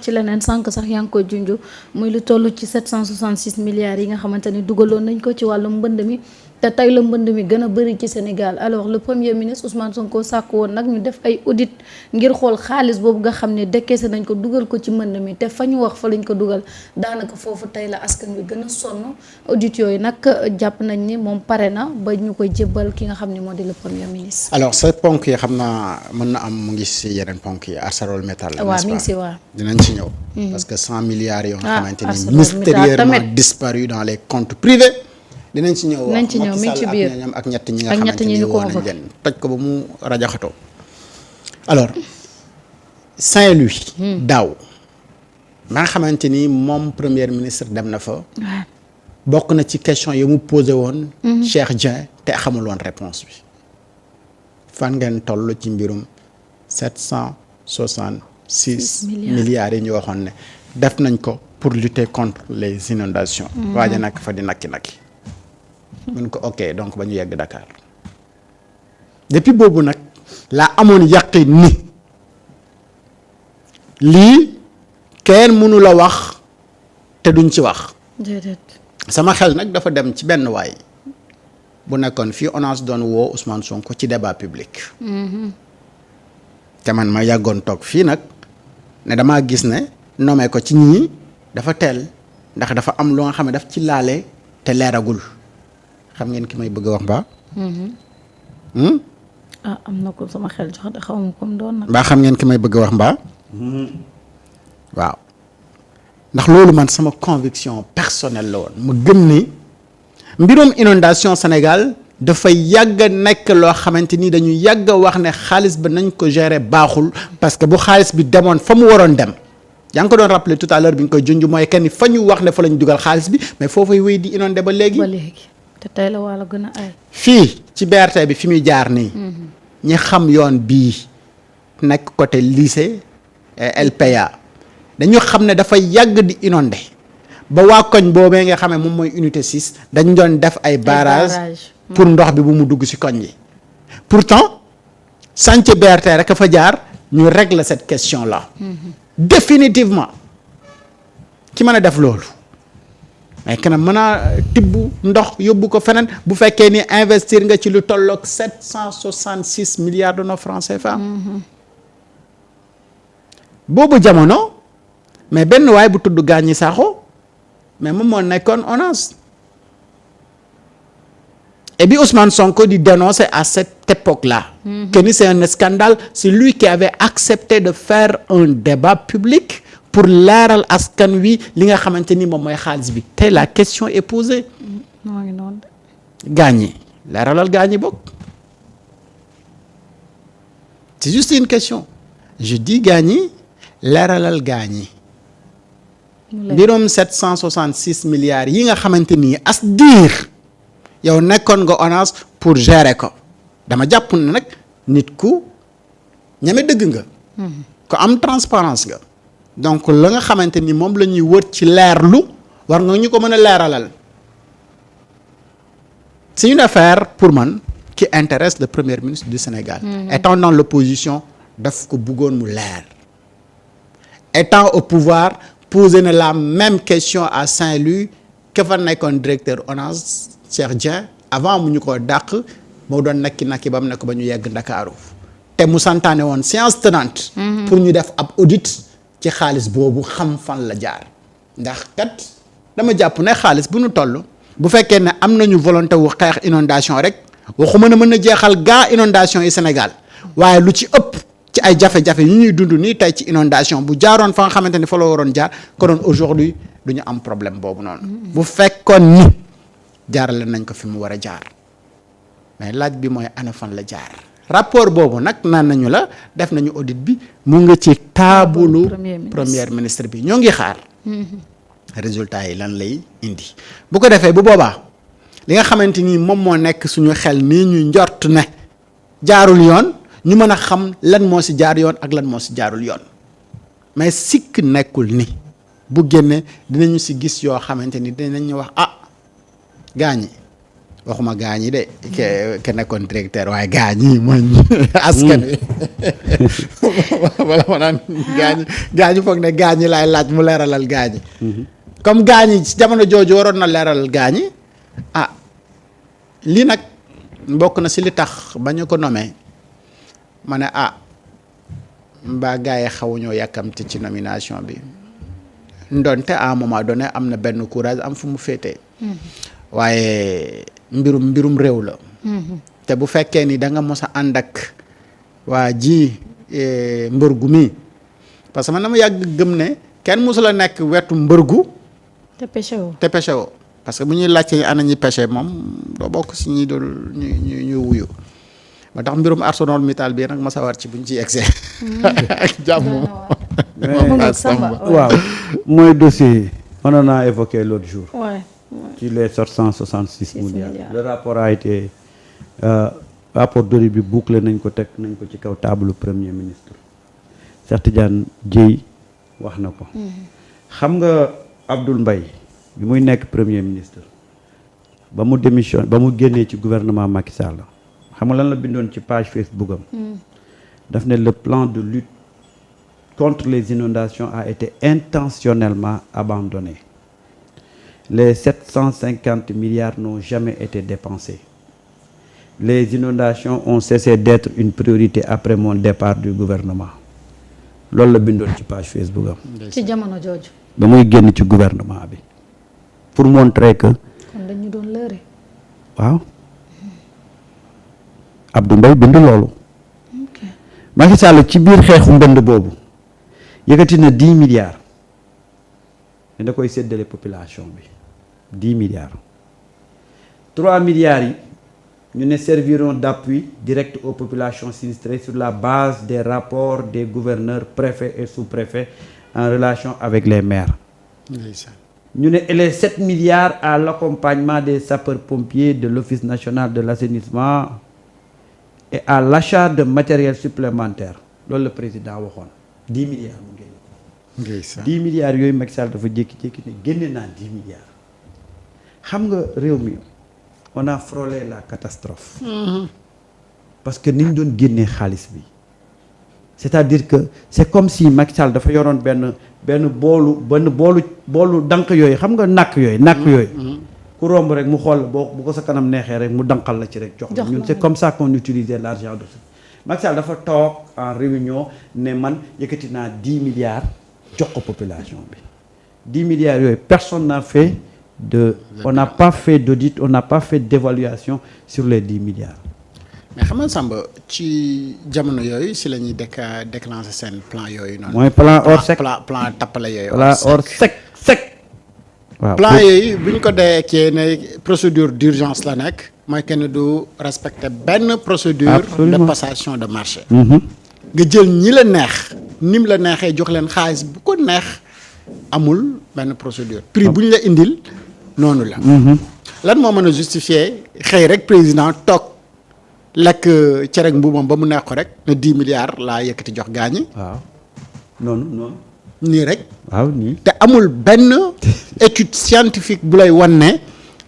ci leneen sànq sax yaa ngi koy junj muy lu toll ci 766 milliards yi nga xamante ni dugaloon nañ ko ci wàllu mbënd mi te tey la mbënd mi gën a bëri ci Sénégal alors le premier ministre Ousmane Sonko sàkk woon nag ñu def ay audit ngir xool xaalis boobu nga xam ne décaissé nañ ko dugal ko ci mbënd mi te fa ñu wax fa lañ ko dugal daanaka foofu tey la askan wi gën a sonn audit yooyu nag jàpp nañ ni moom pare na ba ñu koy jébbal ki nga xam ne moo di le premier ministre. alors sa ponk yi xam naa mën na am mu ngi si yeneen ponk yi ArcelorMittal. waaw mi ngi si waaw dinañ ci ñëw. parce que 100 milliards yoo nga xamante ni mystérieusement disparu dans les comptes privés. dinañ ci ñëw nañ ci ñëw mi ngi ci biir ak ñett ñi nga xamante ni woo nañ leen toj ko ba mu rajaxatoo. alors Saint-Louis. daaw ba nga xamante ni moom premier ministre dem na fa. bokk na ci question yi mu posé woon. Cheikh Dieng te xamul woon réponse bi. fan ngeen toll ci mbirum 766 milliards yi ñu waxoon ne def nañ ko pour lutter contre les inondations. waaja nag fa di nakki. mun ko ok donc ba ñu yegg Dakar depuis boobu nag laa amoon yàqin ni lii kenn mënu la wax te duñ ci wax. sama xel nag dafa dem ci benn waay bu nekkoon fii ONAS doon woo Ousmane Sonko ci débat public. te man ma yàggoon toog fii nag ne damaa gis ne nommé ko ci ñii dafa teel ndax dafa am lu nga xam ne daf ci laale te leeragul. xam ngeen ki may bëgg a wax mbaa. am na ko sama xel jox de xaw ma ko doon nag. mbaa xam ngeen ki may bëgg a wax mbaa. waaw ndax loolu man sama conviction personnelle la woon ma gëm ni mbirum inondation Sénégal dafay yàgg a nekk loo xamante ni dañu yàgg a wax ne xaalis ba nañ ko gérer baaxul parce que bu xaalis bi demoon fa mu waroon dem. yaa ngi ko doon rappelé tout à l'heure bi ñu koy junj mooy kenn fa ñu wax ne fa lañ dugal xaalis bi mais foofay wéy di inondé ba léegi. te tey la wàlla gën a ay. fii ci BRT bi fi muy jaar nii. ñi xam yoon bii nekk côté lycée LPA dañu xam ne dafay yàgg di inondé ba waa koñ boobee nga xam ne moom mooy unité 6 dañ doon def ay barrage pour ndox bi bu mu dugg ci koñ yi. pourtant chantier BRT rek a fa jaar ñu régler cette question là. définitivement ki mën a def loolu. mais kenn mën a tibb ndox yóbbu ko feneen bu fekkee ni investir nga ci lu tolloog 766 milliards de nos francs CFA. boobu jamono mais benn waay bu tudd Gagny Sakho mais moom moo nekkoon ONAS. et bi Ousmane Sonko di dénoncer à cette époque-là. que ni c'est un scandale, c'est lui qui avait accepté de faire un débat public. pour leeral askan wi li nga xamante ni moom mooy xaalis bi te la question est posée. moo ngi noonu de. Gagny leeralal Gagny bokk c'est juste une question je dis Gagny leeralal Gagny. mbirum 766 milliards yi nga xamante ni as diir yow nekkoon nga ONAS pour gérer ko dama jàpp ne nag nit ku ñeme dëgg nga. ko am transparence nga. donc la nga xamante ni moom la ñuy wër ci leerlu war nga ñu ko mën a leeralal c'est une affaire pour man qui intéresse le premier ministre du Sénégal. étant dans l'opposition daf ko bëggoon mu leer. étant au pouvoir poser na la même question à Saint-Louis que fa nekkoon directeur ONAS Cheikh Dieng avant mu ñu ko dàq moo doon nakki ba mu nekk ba ñu yegg Ndakaaru te mu santaane woon séance tenante. pour ñu def ab audit. ci xaalis boobu xam fan la jaar ndax kat dama jàpp ne xaalis bu ñu toll bu fekkee ne am nañu volonté wu xeex inondation rek waxuma ne mën na jeexal gaa inondation yi Sénégal waaye lu ci ëpp ci ay jafe-jafe yu ñuy dund nii tey ci inondation bu jaaroon fa nga xamante ni fa la waroon jaar konoon aujourd'hui du ñu am problème boobu noonu. bu fekkoon ni jaarale nañ ko fi mu war a jaar mais laaj bi mooy ana fan la jaar. rapport boobu nag naan nañu la def nañu audit bi mu nga ci taabulu premier ministre bi ñoo ngi xaar résultat yi lan lay indi bu ko defee bu boobaa li nga xamante ni moom moo nekk suñu xel nii ñu njort ne jaarul yoon ñu mën a xam lan moo ci jaar yoon ak lan moo ci jaarul yoon mais sikk nekkul ni bu génne dinañu ci gis yoo xamante ni dinañu wax Gagny waxuma Gagny de ke nekkoon directeur waaye Gagny mooy askan wi wala ma naan gaañi foog ne gaañi laay laaj mu leeralal gaañi. comme gaañi ci jamono jooju waroon na leeralal gaañi lii nag bokk na si li tax ba ñu ko nommé ma ne mbaa gars yi xawuñoo yàkkamti ci nomination bi ndonte à un moment donné am na benn courage am fu mu féetee. waaye mbirum réew la. te bu fekkee ni da nga mos a ànd ak waa ji mbërgu mi parce que man dama yàgg gëm ne kenn mosul a nekk wetu mbërgu. te péché woo parce que bu ñuy laajte ana ñi péché moom doo bokk si ñi dul ñu wuyu ba tax mbirum ArcelorMittal bi nag ma sawar ci buñ ci egsee. ak jàmm. waaw mooy dossier on en a évoqué l'autre jour. ci les 766 milliards. Le rapport a été rapport d'audit bi bouclé nañ ko teg nañ ko ci kaw table premier ministre Cheikh Tidiane Dièye wax na ko. xam nga Abdoul Mbaye bi muy nekk premier ministre ba mu démission ba mu génnee ci gouvernement Macky Sall xam nga lan la bindoon ci page Facebook am. daf ne le plan de lutte contre les inondations a été intentionnellement abandonné. Les 750 milliards n'ont jamais été dépensés. Les inondations ont cessé d'être une priorité après mon départ du gouvernement. loolu la bindoon ci page Facebook am. ci jamono jooju. ba muy génn ci gouvernement bi. pour montrer que. kon dañu doon lëre. waaw. Abdou Mbaye bind loolu. Macky Sall ci biir xeexu mbënd boobu yëkkati na 10 milliards. ne da koy séddale population bi 10 milliards 3 milliards yi ñu ne serviront d'appui direct aux populations sinistrées sur la base des rapports des gouverneurs préfets et sous-préfets en relation avec les maires. ñu ne et les 7 milliards à l'accompagnement des sapeurs-pompiers de l'Office national de l'assainissement et à l'achat de matériel supplémentaire loolu la président waxoon 10 milliards mu génn. 10 milliards yooyu Macky Sall dafa jékki-jékki ne génne naa 10 milliards xam nga réew mi on a frôlé la catastrophe. parce que ni ñu doon génnee xaalis bi c'est-à-dire que c'est comme si Macky Sall dafa yoroon benn boolu dank yooyu xam nga nàkk yooyu. ku romb rek mu xool bu ko sa kanam neexee rek mu danqal la ci rek jox la ñun c'est comme ça qu'on utilisait l'argent de Macky Sall dafa toog en réunion ne man yëkkati naa 10 milliards jox ko population bi 10 milliards yooyu personne n'a fait on n'a pas fait d'audit on n'a pas fait d'évaluation sur les 10 milliards. mais xam nga Samba ci jamono yooyu si la ñuy déclencher seen plan yooyu noonu. mooy plan hors sec plan tappale yooyu. plan hors sec. waaw plan yooyu bu ñu ko deekee ne procédure d'urgence la nekk. mooy kenn du respecter benn procédure. Absolument. De passation de marché. nga jël ñi la neex ni mu la neexee jox leen xaalis bu ko neex amul benn procédure. prix bu ñu la indil noonu la. lan moo mën a justifier xëy rek président toog lekk cere mbuumam ba mu neex ko rek ne 10 milliards laa yëkkati jox gaañi. waaw noonu. nii rek. waaw nii. te amul benn étude scientifique bu lay wan ne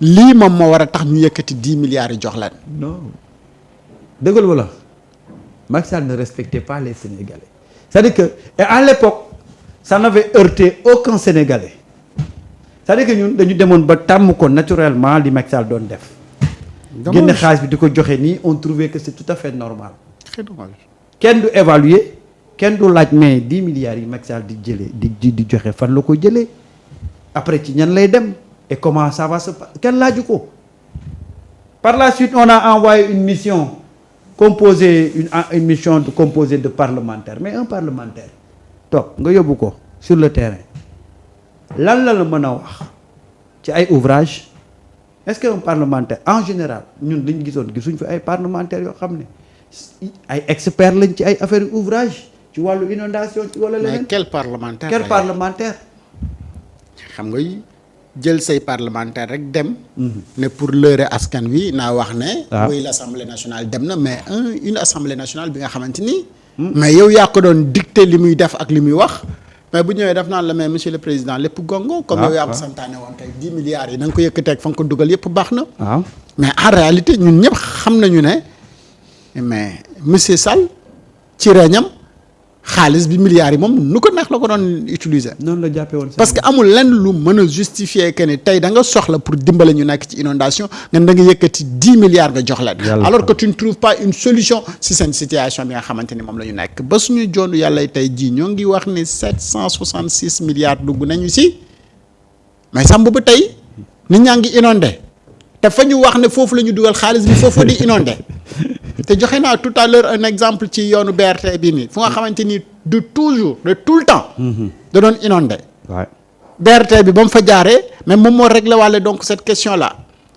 lii moom moo war a tax ñu yëkkati 10 milliards yi jox leen. non dëggal wala Macky Sall ne respectait pas les Sénégalais c'est-à-dire que et à l'époque ça n'avait heurté aucun Sénégalais c'est-à-dire que ñun dañu demoon ba tàmm ko naturellement li Macky Sall doon def. génne xaalis bi di ko joxe nii on trouvait que c'est tout à fait normal. très dommage. kenn du évaluer kenn du laaj mais 10 milliards yi Macky Sall di jëlee di joxe fan la ko jëlee après ci ñan lay dem et comment ça va se passer kenn laaju ko. par la suite on a envoyé une mission composée une mission composée de parlementaires mais un parlementaire toog nga yóbbu ko sur le terrain lan la mën a wax ci ay ouvrages est-ce que un parlementaire en général ñun liñ gisuñ fi ay parlementaires yoo xam ne ay experts lañ ci ay affaires ouvrage ci wàllu inondation ci wala leneen. mais quel parlementaire. xam nga jël say parlementaire rek dem. ne pour leurrer askan wi naa wax ne. waaw oui l'Assemblée nationale dem na mais une Assemblée nationale bi nga xamante ni. mais yow yaa ko doon dicter li muy def ak li muy wax. mais bu ñëwee def naan la mais monsieur le président lépp gongo. comme yow yaa ko santaane woon kay 10 milliards yi na nga ko yëkkateeg fa nga ko dugal yëpp baax na. mais en réalité ñun ñëpp xam nañu ne mais monsieur Sall ci réñam xaalis bi milliards yi moom nu ko neex la ko doon utiliser. noonu la jàppee woon parce que amul lenn lu mën a justifier que ni tey da nga soxla pour dimbale ñu nekk ci inondation nga da nga yëkkati 10 milliards nga jox leen. alors que tu ne trouves pas une solution si seen situation bi nga xamante ni moom la ñu nekk ba suñu joonu yàlla tey jii ñoo ngi wax ni 766 milliards dugg nañu si mais sàmm ba tey nit ñaa ngi inondé te fa ñu wax ne foofu la ñu dugal xaalis bi foofu di inondé. te joxe naa tout à l'heure un exemple ci yoonu BRT bi nii fu nga xamante ni de toujours de tout le temps. da doon inondé. waay BRT bi ba mu fa jaaree mais moom moo réglé wàlle donc cette question là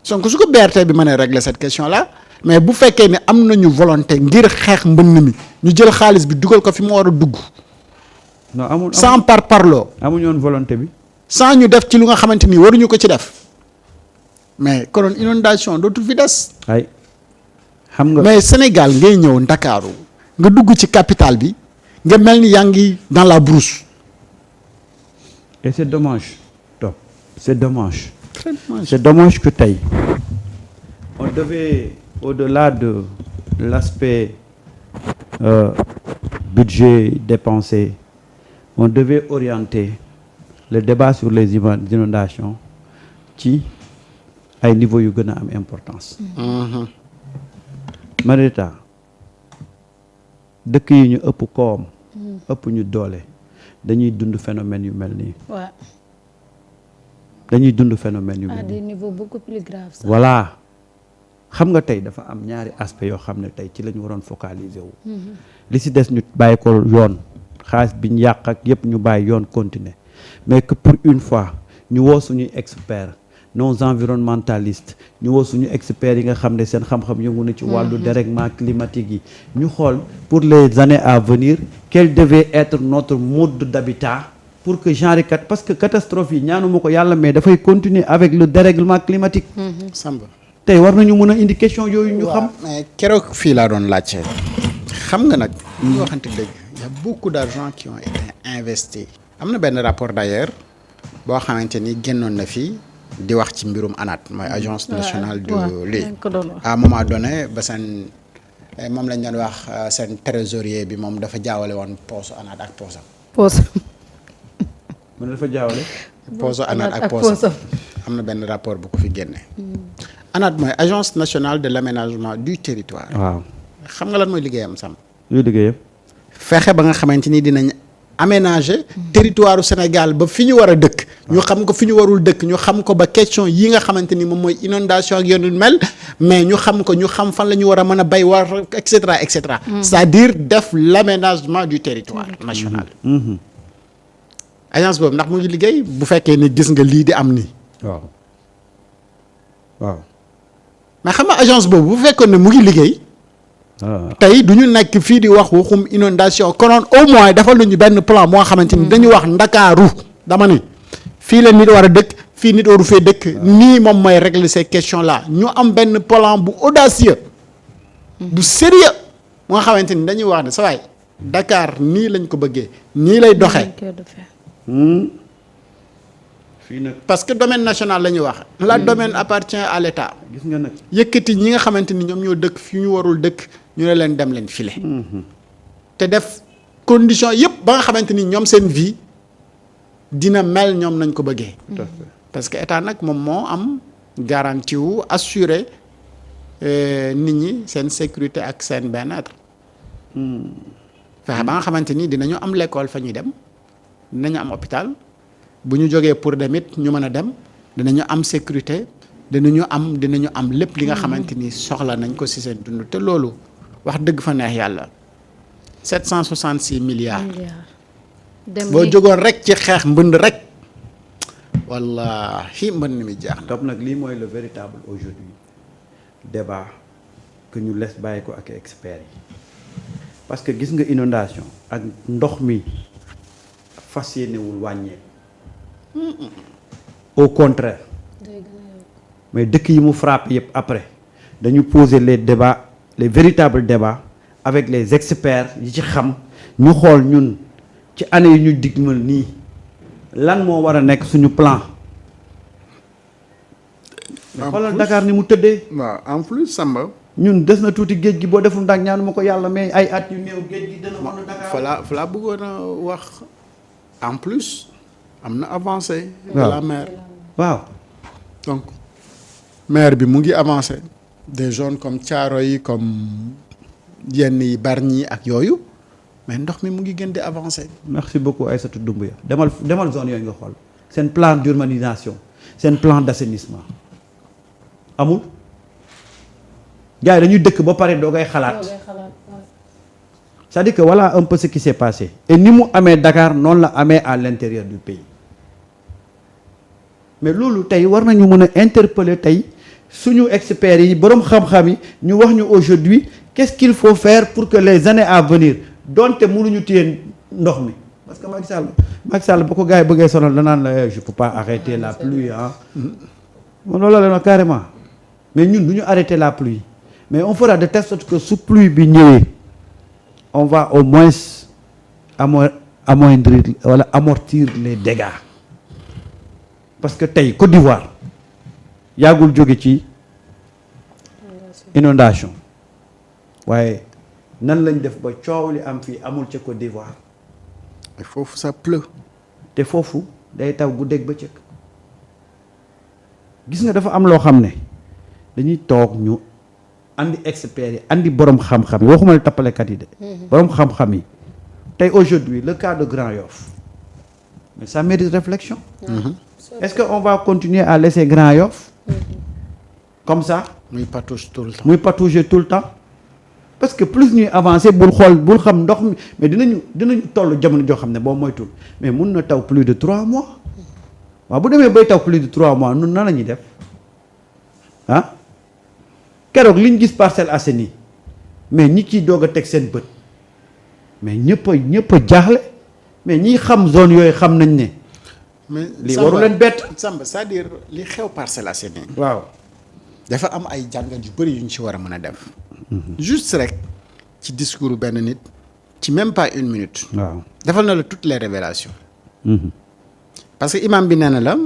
donc su ko BRT bi mën a régler cette question là mais bu fekkee ne am nañu volonté ngir xeex mbënn mi ñu jël xaalis bi dugal ko fi mu war a dugg. non amul sans parloo. amuñu woon volonté bi. sans ñu def ci lu nga xamante ni waruñu ko ci def mais konoon inondation dootul fi des. ay xam nga mais Sénégal ngay ñëw Ndakaaru nga dugg ci capitale bi nga mel ni yaa ngi dans la brousse. et c'est dommage top c'est dommage. Très dommage. C'est dommage que tey on devait au-delà de l'aspect budget dépensé on devait orienter le débat sur les inondations ci ay niveau yu gën a am importance. Marita dëkk yi ñu ëpp koom ëpp ñu doole dañuy dund phénomène yu mel nii. waaw. dañuy dund phénomène yu mel à nii. des niveaux beaucoup plus graves. ça. voilà xam nga tey dafa am ñaari aspect yoo xam ne tey ci la ñu waroon focaliser wu. li si des ñu bàyyi ko yoon xaalis bi ñu yàq ak yëpp ñu bàyyi yoon continuer mais que pour une fois ñu woo suñuy experts nos environnementalistes ñu woo suñu experts yi nga xam ne seen xam-xam yëngu na ci wàllu dérèglement climatique yi ñu xool pour les années à venir quel devait être notre mode d'habitat pour que genre kat parce que catastrophe yi ñaanuma ko yàlla mais dafay continuer avec le dérèglement climatique. Samba. tey war nañu mën a indi question yooyu ñu xam. mais keroog fii laa doon laajte xam nga nag ñu waxante dëgg y a beaucoup d'argent qui ont été investis. am na benn rapport d'ailleurs boo xamante ni génnoon na fii di wax ci mbirum ANAT mooy agence nationale de lii à un moment donné ba seen moom lañ doon wax seen trésorier bi moom dafa jaawale woon poosu ANAT ak poosam. poos. mën na dafa jaawale. poosu ANAT ak poosam am na benn rapport bu ko fi génne. ANAT mooy agence nationale de l'aménagement du territoire. waaw xam nga lan mooy liggéeyam Sam. luy liggéeyam. fexe ba nga xamante ni dinañ aménager territoire Sénégal ba fi ñu war a dëkk. ñu xam ko fi ñu warul dëkk ñu xam ko ba question yi nga xamante ni moom mooy inondation ak yoonu mel mais ñu xam ko ñu xam fan la ñu war a mën a bay war et cetera et cetera. c'est-à-dire def l'aménagement du territoire national. agence boobu ndax mu ngi liggéey bu fekkee ni gis nga lii di am nii. waaw waaw. mais xam nga agence boobu bu fekkoon ne mu ngi liggéey. tey du ñu nekk fii di wax waxum inondation konoon au moins defal nañu benn plan moo xamante ni dañu wax ndakaaru dama ne fii la nit war a dëkk fii nit waru fee dëkk nii moom mooy régler ces questions là ñu am benn plan bu audacieux bu sérieux moo xamante ni dañuy wax ne sa waay Dakar nii lañ ko bëggee nii lay doxee fii nag parce que domaine national la ñuy wax la domaine appartient à l'État gis nga nag. yëkkati ñi nga xamante ni ñoom ñoo dëkk fi ñu warul dëkk ñu ne leen dem leen file te def condition yëpp ba nga xamante ni ñoom seen vie dina mel ñoom nañ ko bëggee tout à fait. parce que état nag moom moo am garantie wu assurer nit ñi seen sécurité ak seen bien-être fexe ba nga xamante ni dinañu am l'école fa ñuy dem dinañu am hôpital bu ñu jógee pour dem it ñu mën a dem dinañu am sécurité dinañu am lépp li nga xamante ni soxla nañ ko ci seen dund te loolu wax dëgg fa neex yàlla 766 milliards. boo jógoon rek ci xeex mbënd rek wallahi mbënd mi jaax na. top nag lii mooy le véritable aujourd'hui débat que ñu les bàyyi ko ak experts yi parce que gis nga inondation ak ndox mi fas yéenewul wàññeeku. au contraire mais dëkk yi mu frappé yëpp après dañu poser les débats les véritables débats avec les experts yi ci xam ñu xool ñun ci année yi ñu digmal nii lan moo war a nekk suñu plan. xoolal Dakar ni mu tëddee. waaw en plus Samba ñun des na tuuti géej gi boo deful ndànk ñaanu ma ko yàlla mais ay at yu néew géej gi dana mën a Dakar. fa laa bëggoon a wax en plus am na avancé. de waaw la mer. waaw. donc mer bi mu ngi avancé des zones comme Thiaroye comme yenn yi Bargny ak yooyu mais ndox mi mu ngi gën di avancé. merci beaucoup Aïssatou Doumbouya demal zone yooyu nga xool seen plan d'urbanisation seen plan d'assainissement amul gars yi dañuy dëkk ba pare doo koy xalaat c'est-à-dire que voilà un peu ce qui s'est passé et ni mu amee Dakar noonu la amee à l'intérieur du pays mais loolu tey war nañu mën a interpeller tey suñu experts yi boroom xam-xam yi ñu wax ñu aujourd'hui qu'est-ce qu'il faut faire pour que les années à venir donte mënuñu téye ndox mi parce que Macky Sall ba ko gars yi bëggee sonal danaan la je peux pas arrêter la pluie ah loolu la leen carrément mais ñun du ñu arrêter la pluie mais on fera de telle sorte que su pluie bi ñëwee on va au moins amoindrir wala amortir les dégâts parce que tey Côte d'Ivoire yàggul jóge ci inondation waaye nan lañ def ba coow li am fii amul ca Côte d'Ivoire et foofu ça pleut. te foofu day taw guddeeg bëccëg gis nga dafa am loo xam ne dañuy toog ñu andi experts yi andi borom xam-xam yi waxuma la tappalekat yi de. borom xam-xam yi tey aujourd'hui le cas de Grand Yoff mais ça mérite réflexion. Est-ce que on va continuer à laisser Grand Yoff comme ça. muy patauger tout le temps. muy patauger tout le temps parce que plus ñuy avancer bul xam ndox mi mais dinañu toll jamono joo xam ne boo moytul mais mun na taw plus de 3 mois waaw bu demee bay taw plus de 3 mois nun nan la ñuy def ah keroog liñ gis Parcelles Assainies mais ñi ciy doog a teg seen bët mais ñëpp a jaaxle mais ñiy xam zone yooyu xam nañ ne. mais lii waru leen bett. Samba c'est-à-dire li xew Parcelles Assainies. waaw. dafa am ay jàngat yu bëri yu ñu ci war a mën a def. juste rek ci discours benn nit ci même pas 1 minute. waaw defal na la toutes les révélations. parce que imam bi nee na la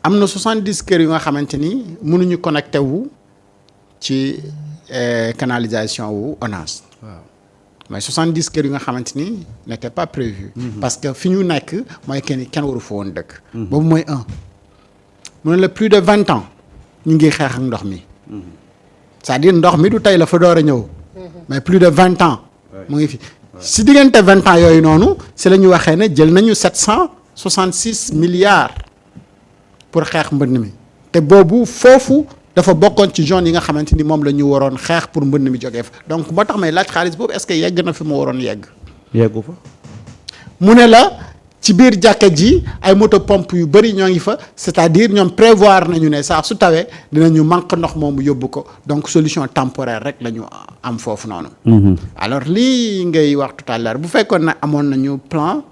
am na 70 kër yu nga xamante ni mënuñu connecté wu ci canalisation wu ONAS. waaw mais 70 kër yu nga xamante ni n'était pas prévu. parce que fi ñu nekk mooy kenn waru fa woon dëkk. boobu mooy mu ne la plus de 20 ans. ñu ngi xeex ak ndox mi c'est-à-dire ndox mi du tey la fa door a ñëw mais plus de 20 ans mu ngi fi si diggante 20 ans yooyu noonu si la ñu waxee ne jël nañu 766 milliards pour xeex mbënn mi te boobu foofu dafa bokkoon ci zone yi nga xamante ni moom la ñu waroon xeex pour mbënn mi jógee fa donc moo tax may laaj xaalis boobu est-ce que yegg na fi mu waroon yegg yeggu fa mu ne la ci biir jàkka ji ay moto pompe yu bëri ñoo ngi fa c'est-à-dire ñoom prévoir nañu ne saa su tawee dinañu manque ndox moomu yóbbu ko donc solution temporaire rek la ñu am foofu noonu. alors lii ngay wax tout à l'heure bu fekkoon ne amoon nañu plan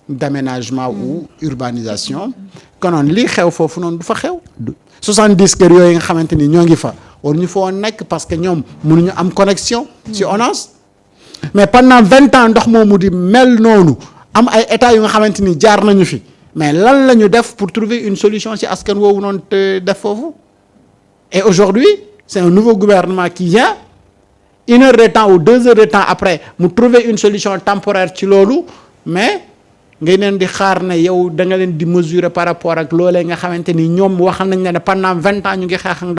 d'aménagement ou urbanisation konoon lii xew foofu noonu du fa xew. 70 kër yooyu nga xamante ni ñoo ngi fa war ñu fa woon nekk parce que ñoom mënuñu am connexion. ci ONAS mais pendant 20 ans ndox moomu di mel noonu. am ay état yu nga xamante ni jaar nañu fi mais lan la ñu def pour trouver une solution ci askan woowu noonu te def foofu et aujourd'hui c'est un nouveau gouvernement qui vient 1 heure de temps ou 2 heures de temps après mu trouver une solution temporaire ci loolu mais ngay leen di xaar ne yow da nga leen di mesurer par rapport ak loolee nga xamante ni ñoom waxal nañ ne pendant 20 ans ñu ngi xeex ak